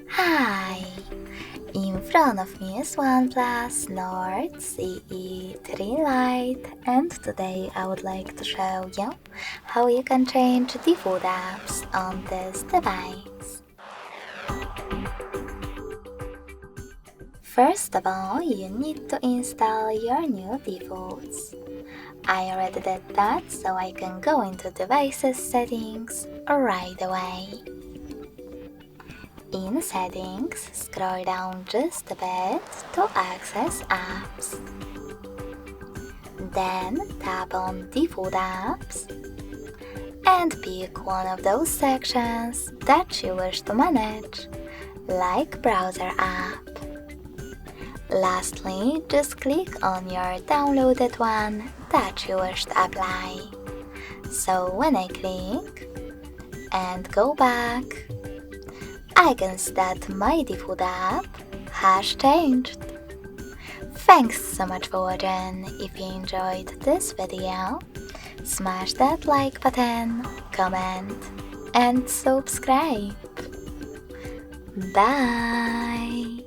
Hi! In front of me is OnePlus Nord CE 3 Lite, and today I would like to show you how you can change default apps on this device. First of all, you need to install your new defaults. I already did that, so I can go into Devices Settings right away. In Settings, scroll down just a bit to access apps. Then tap on Default Apps and pick one of those sections that you wish to manage, like Browser app. Lastly, just click on your downloaded one that you wish to apply. So when I click and go back, I can see that my default app has changed. Thanks so much for watching. If you enjoyed this video, smash that like button, comment, and subscribe. Bye!